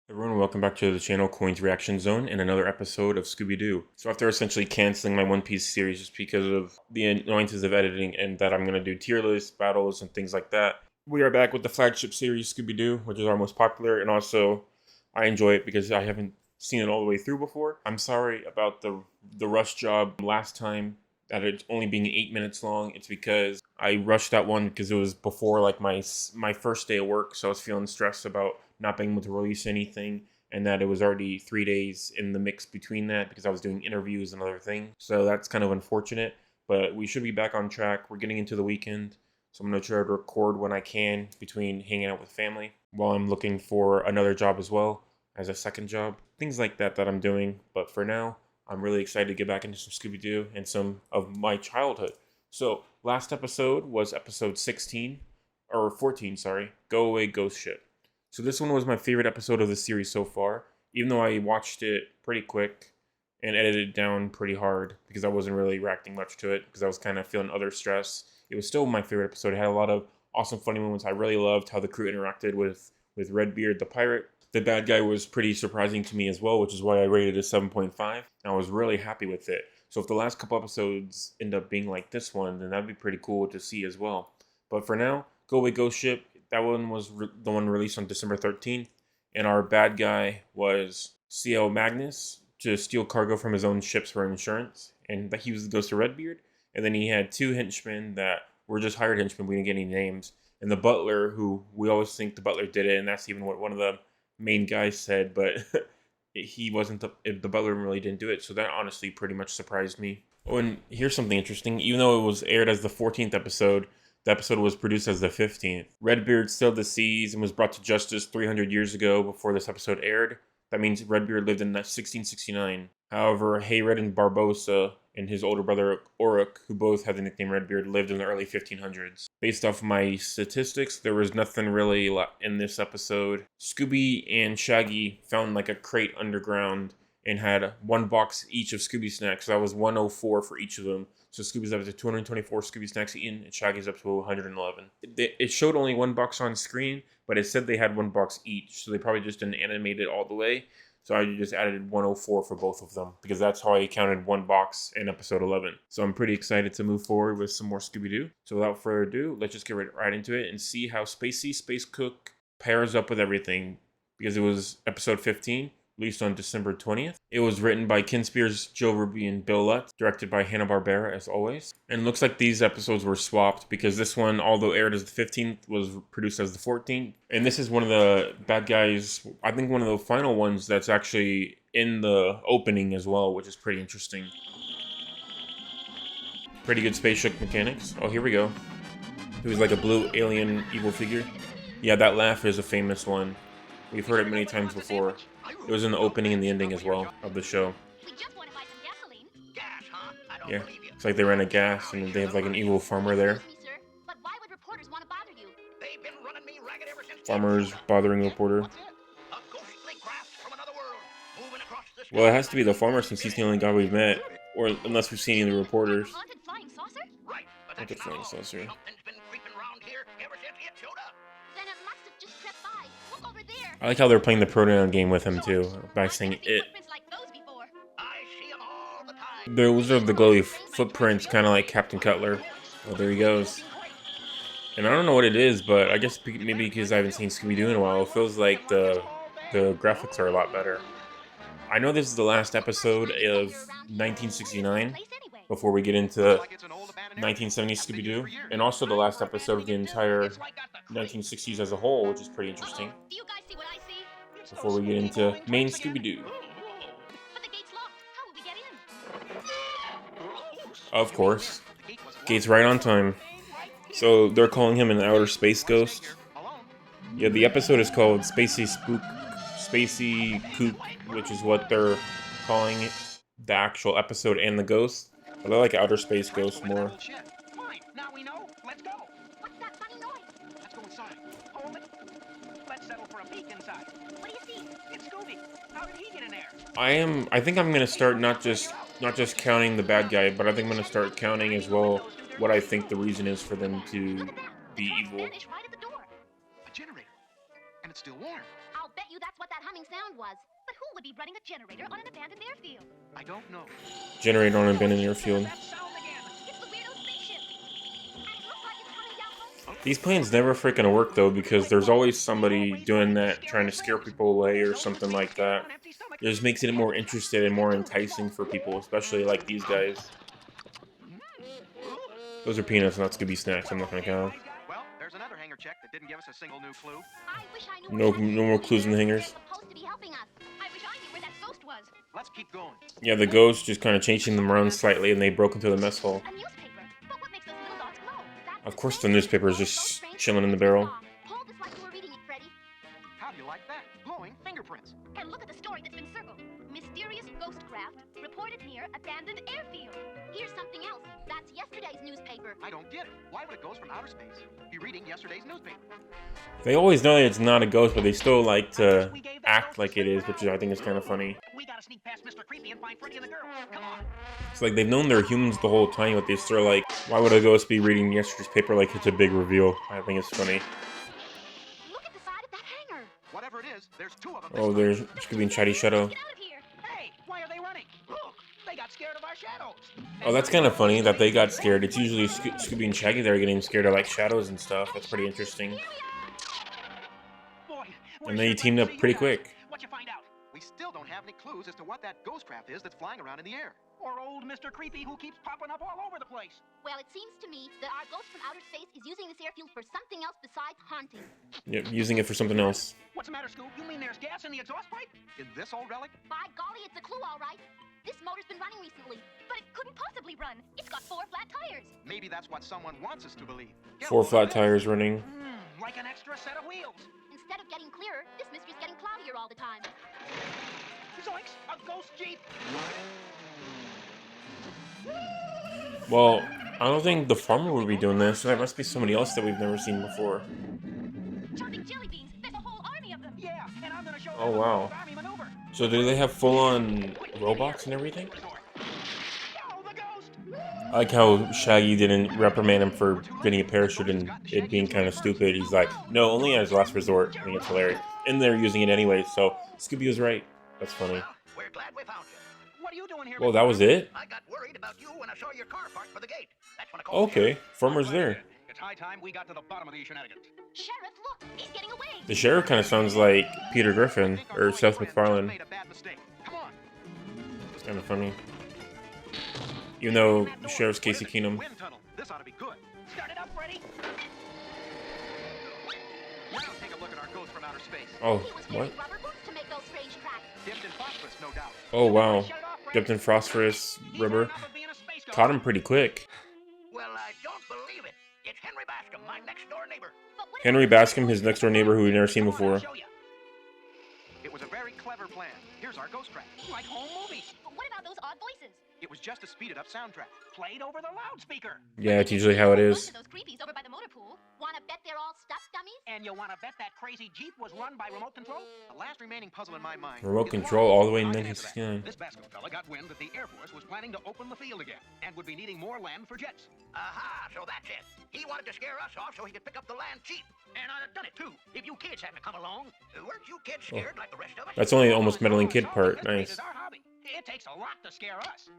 Everyone, welcome back to the channel Coins Reaction Zone and another episode of Scooby-Doo. So after essentially canceling my One Piece series just because of the annoyances of editing and that I'm going to do tier lists, battles, and things like that, we are back with the flagship series Scooby-Doo, which is our most popular, and also I enjoy it because I haven't seen it all the way through before. I'm sorry about the rush job last time, that it's only being 8 minutes long. It's because I rushed that one because it was before like my first day of work, so I was feeling stressed about not being able to release anything, and that it was already 3 days in the mix between that because I was doing interviews and other things. So that's kind of unfortunate, but we should be back on track. We're getting into the weekend, so I'm going to try to record when I can between hanging out with family while I'm looking for another job as well as a second job. Things like that I'm doing, but for now, I'm really excited to get back into some Scooby-Doo and some of my childhood. So last episode was episode 16, or 14, sorry, Go Away Ghost Ship. So this one was my favorite episode of the series so far, even though I watched it pretty quick and edited it down pretty hard because I wasn't really reacting much to it because I was kind of feeling other stress. It was still my favorite episode. It had a lot of awesome funny moments. I really loved how the crew interacted with Redbeard the pirate. The bad guy was pretty surprising to me as well, which is why I rated it a 7.5. And I was really happy with it. So if the last couple episodes end up being like this one, then that'd be pretty cool to see as well. But for now, Go Away Ghost Ship. That one was the one released on December 13th, and our bad guy was C.L. Magnus to steal cargo from his own ships for insurance, and he was the ghost of Redbeard. And then he had two henchmen that were just hired henchmen. We didn't get any names. And the butler, who we always think the butler did it, and that's even what one of the main guys said, but he wasn't the butler really didn't do it. So that honestly pretty much surprised me. Oh, and here's something interesting. Even though it was aired as the 14th episode, the episode was produced as the 15th. Redbeard sailed the seas and was brought to justice 300 years ago before this episode aired. That means Redbeard lived in 1669. However, Hayred and Barbossa and his older brother Oruk, who both had the nickname Redbeard, lived in the early 1500s. Based off my statistics, there was nothing really in this episode. Scooby and Shaggy found like a crate underground and had one box each of Scooby snacks. So that was 104 for each of them. So Scooby's up to 224 Scooby snacks eaten, and Shaggy's up to 111. It showed only one box on screen, but it said they had one box each. So they probably just didn't animate it all the way. So I just added 104 for both of them because that's how I counted one box in episode 11. So I'm pretty excited to move forward with some more Scooby-Doo. So without further ado, let's just get right into it and see how Spooky Space Kook pairs up with everything, because it was episode 15. Released on December 20th. It was written by Ken Spears, Joe Ruby, and Bill Lutz, directed by Hanna-Barbera as always. And it looks like these episodes were swapped because this one, although aired as the 15th, was produced as the 14th. And this is one of the bad guys, I think one of the final ones that's actually in the opening as well, which is pretty interesting. Pretty good spaceship mechanics. Oh, here we go. He was like a blue alien evil figure. Yeah, that laugh is a famous one. We've heard it many times before. It was in the opening and the ending as well of the show. Yeah, it's like they ran out of gas and they have like an evil farmer there. Farmer's bothering the reporter. Well, it has to be the farmer since he's the only guy we've met. Or unless we've seen any of the reporters. Haunted flying saucer. I like how they're playing the pronoun game with him too, by saying it. Those are the glowy footprints, kind of like Captain Cutler. Oh, there he goes. And I don't know what it is, but I guess maybe because I haven't seen Scooby-Doo in a while, it feels like the graphics are a lot better. I know this is the last episode of 1969, before we get into 1970s Scooby-Doo, and also the last episode of the entire 1960s as a whole, which is pretty interesting. Before we get into main Scooby-Doo. Of course. Gate's right on time. So they're calling him an outer space ghost. Yeah, the episode is called Spooky Kook, which is what they're calling it, the actual episode and the ghost. But I like outer space ghost more. I think I'm gonna start not just counting the bad guy, but I think I'm gonna start counting as well what I think the reason is for them to be evil. humming sound was. But who would be running a generator on an abandoned airfield? I don't know. Generator on an abandoned airfield. That sound again. It's the weirdo spaceship. And it looks like it's coming down from... These planes never freaking work though, because there's always somebody doing that, trying to scare people away or something like that. It just makes it more interesting and more enticing for people, especially like these guys. Those are peanuts, not Scooby snacks. I'm not gonna count. Well, there's another hangar check that didn't give us a single new clue. I wish I knew No more clues in the hangers. supposed to be helping us. I wish I knew where that ghost was. Let's keep going. Yeah, the ghost just kind of changing them around slightly, and they broke into the mess hall. A newspaper. But what makes those little dots glow? That's Of course, the newspaper is just chilling in the barrel. Hold this like you were reading it, Freddy. How do you like that? Glowing fingerprints. And look at the story that's been circled. Mysterious ghost craft reported near abandoned airfield. Here's something else. That's yesterday's newspaper. I don't get it. Why would a ghost from outer space be reading yesterday's newspaper? They always know that it's not a ghost, but they still like to act like it is, which I think is kind of funny. We gotta sneak past Mr. Creepy and find Freddy and the girl. Come on. It's like they've known they're humans the whole time, but they still like, why would a ghost be reading yesterday's paper like it's a big reveal? I think it's funny. Look at the side of that hangar. Whatever it is, there's two of them. Oh, there's Scooby and Shady Shadow. Get out of here. Hey, why are they running? Look, they got scared of our shadows. Oh, that's kind of funny that they got scared. It's usually Scooby and Shaggy that are getting scared of like shadows and stuff. That's pretty interesting. Boy, And they teamed up pretty quick. What'd you find out? We still don't have any clues as to what that ghost craft is that's flying around in the air. Or old Mr. Creepy who keeps popping up all over the place. Well, it seems to me that our ghost from outer space is using this airfield for something else besides haunting. Yep, using it for something else. What's the matter, Scoop? You mean there's gas in the exhaust pipe? In this old relic? By golly, it's a clue, all right. This motor's been running recently, but it couldn't possibly run. It's got 4 flat tires. Maybe that's what someone wants us to believe. Get 4 a load flat of this. tires running. Like an extra set of wheels. Instead of getting clearer, this mystery's getting cloudier all the time. Zoinks! A ghost Jeep! Well, I don't think the farmer would be doing this. There must be somebody else that we've never seen before. Jumping jelly beans. There's a whole army of them. Yeah, and I'm gonna show Oh, them wow. the army maneuver. So do they have full-on robots and everything? Oh, the ghost! I like how Shaggy didn't reprimand him for getting a parachute and it being kind of stupid. He's like, no, only as last resort. I think it's hilarious. And they're using it anyway, so Scooby was right. That's funny. Well, we're glad we found you. What are you doing here? Well, Mr. that was it? I got worried about you when I saw your car parked for the gate. That's when I called. Okay, farmer's there. It's high time we got to the bottom of these shenanigans. Sheriff, look, he's getting away. The sheriff kind of sounds like Peter Griffin or Seth MacFarlane. Made a bad mistake. Come on. It's kind of funny. Even though the sheriff's Casey Keenum. Wind tunnel. This ought to be good. Start it up, Freddy. Now take a look at our ghost from outer space. Oh, He was what? wearing rubber boots to make those strange tracks. Dipped in phosphorus, no doubt. Oh, wow. Shut it off, Freddy. Dipped in phosphorus He's rubber. had enough of being a space ghost. Caught him pretty quick. Well, I don't believe it. It's Henry Bascom, my next door neighbor. But what Henry Bascom, his next door neighbor who we've never seen Come on, I'll before. show ya. It was a very clever plan. Here's our ghost craft. Like home movies. But what about those odd voices? It was just a speeded up soundtrack. Played over the loudspeaker. Yeah, it's usually how it Most is. of those creepies over by the motor pool. Wanna bet they're all stuffed dummies? And you want to bet that crazy Jeep was run by remote control? The last remaining puzzle in my mind. Remote is control why all the way in I can answer that. 1969. This Bascom fella got wind that the Air Force was planning to open the field again and would be needing more land for jets. Aha, so that's it. He wanted to scare us off so he could pick up the land cheap. And I'd have done it too, if you kids hadn't come along. Weren't you kids scared like the rest of us? That's only the almost meddling kid So, part. this place Nice. is our hobby. It takes a lot to scare us.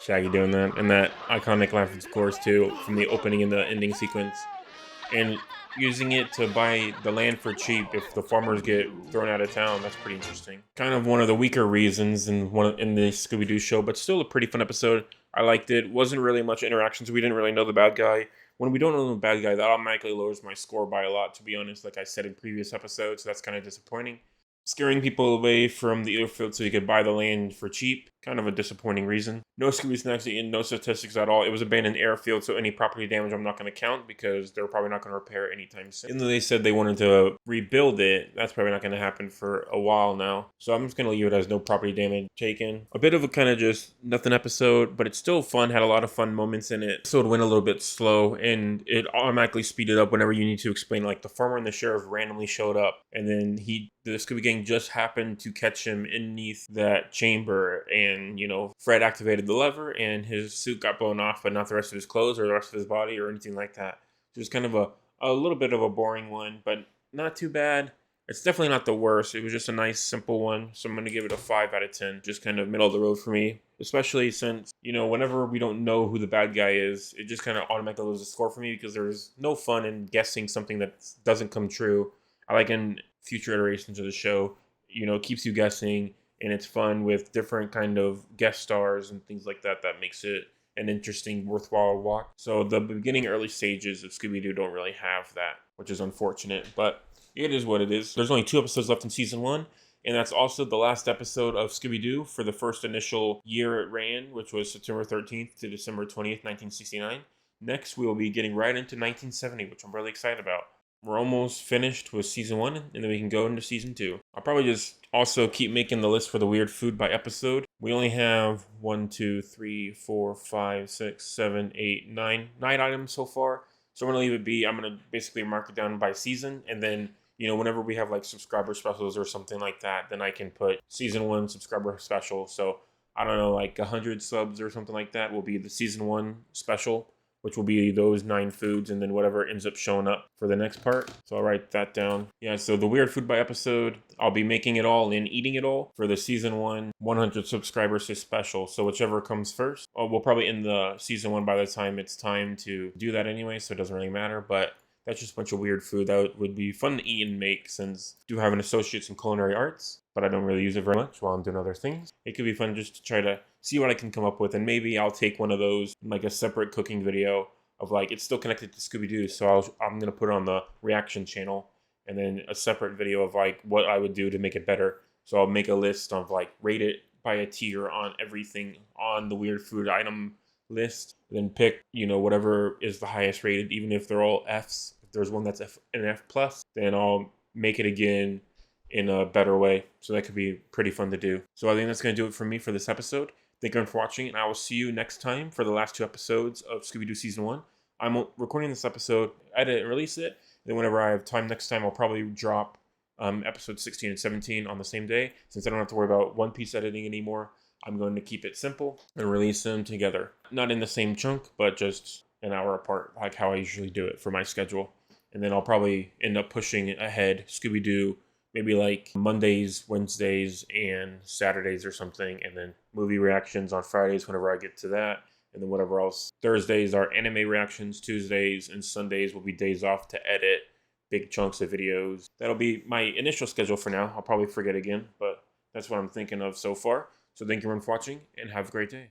Shaggy doing that. And that iconic laugh, of course, too, from the opening and the ending sequence. And using it to buy the land for cheap if the farmers get thrown out of town. That's pretty interesting. Kind of one of the weaker reasons in the Scooby-Doo show, but still a pretty fun episode. I liked it. Wasn't really much interactions. We didn't really know the bad guy. When we don't know the bad guy, that automatically lowers my score by a lot, to be honest, like I said in previous episodes. So that's kind of disappointing. Scaring people away from the airfield so you could buy the land for cheap. Kind of a disappointing reason. No Scooby Snacks and no statistics at all. It was abandoned airfield, so any property damage I'm not going to count because they're probably not going to repair it anytime soon. Even though they said they wanted to rebuild it, that's probably not going to happen for a while now. So I'm just going to leave it as no property damage taken. A bit of a kind of just nothing episode, but it's still fun. Had a lot of fun moments in it. So it went a little bit slow and it automatically speeded up whenever you need to explain, like the farmer and the sheriff randomly showed up and then the Scooby Gang just happened to catch him underneath that chamber and, you know, Fred activated the lever and his suit got blown off, but not the rest of his clothes or the rest of his body or anything like that. Just kind of a little bit of a boring one, but not too bad. It's definitely not the worst. It was just a nice, simple one. So I'm going to give it a 5 out of 10. Just kind of middle of the road for me. Especially since, whenever we don't know who the bad guy is, it just kind of automatically loses a score for me because there's no fun in guessing something that doesn't come true. I like in future iterations of the show, it keeps you guessing, and it's fun with different kind of guest stars and things like that. That makes it an interesting, worthwhile watch. So the beginning, early stages of Scooby-Doo don't really have that, which is unfortunate, but it is what it is. There's only 2 episodes left in season 1, and that's also the last episode of Scooby-Doo for the first initial year it ran, which was September 13th to December 20th, 1969. Next, we will be getting right into 1970, which I'm really excited about. We're almost finished with season 1, and then we can go into season 2. I'll probably just also keep making the list for the weird food by episode. We only have 1, 2, 3, 4, 5, 6, 7, 8, 9 items so far. So I'm going to leave it be. I'm going to basically mark it down by season, and then whenever we have like subscriber specials or something like that, then I can put season 1 subscriber special. So I don't know, like 100 subs or something like that will be the season 1 special, which will be those 9 foods, and then whatever ends up showing up for the next part. So I'll write that down. Yeah, so the weird food by episode, I'll be making it all and eating it all for the season 1 100 subscribers special. So whichever comes first, we'll probably end the season 1 by the time it's time to do that anyway, so it doesn't really matter. But that's just a bunch of weird food that would be fun to eat and make, since I do have an associate's in culinary arts, but I don't really use it very much while I'm doing other things. It could be fun just to try to see what I can come up with, and maybe I'll take one of those, like a separate cooking video of like, it's still connected to Scooby-Doo, so I'm going to put it on the reaction channel, and then a separate video of like what I would do to make it better. So I'll make a list of like, rate it by a tier on everything on the weird food item list, then pick, whatever is the highest rated, even if they're all Fs. If there's one that's an F plus, then I'll make it again in a better way. So that could be pretty fun to do. So I think that's going to do it for me for this episode. Thank you for watching, and I will see you next time for the last 2 episodes of Scooby-Doo Season 1. I'm recording this episode, edit and release it, and then whenever I have time next time, I'll probably drop episodes 16 and 17 on the same day. Since I don't have to worry about one piece editing anymore, I'm going to keep it simple and release them together. Not in the same chunk, but just an hour apart, like how I usually do it for my schedule. And then I'll probably end up pushing ahead Scooby-Doo maybe like Mondays, Wednesdays, and Saturdays or something, and then movie reactions on Fridays whenever I get to that, and then whatever else. Thursdays are anime reactions, Tuesdays and Sundays will be days off to edit big chunks of videos. That'll be my initial schedule for now. I'll probably forget again, but that's what I'm thinking of so far. So thank you everyone for watching, and have a great day.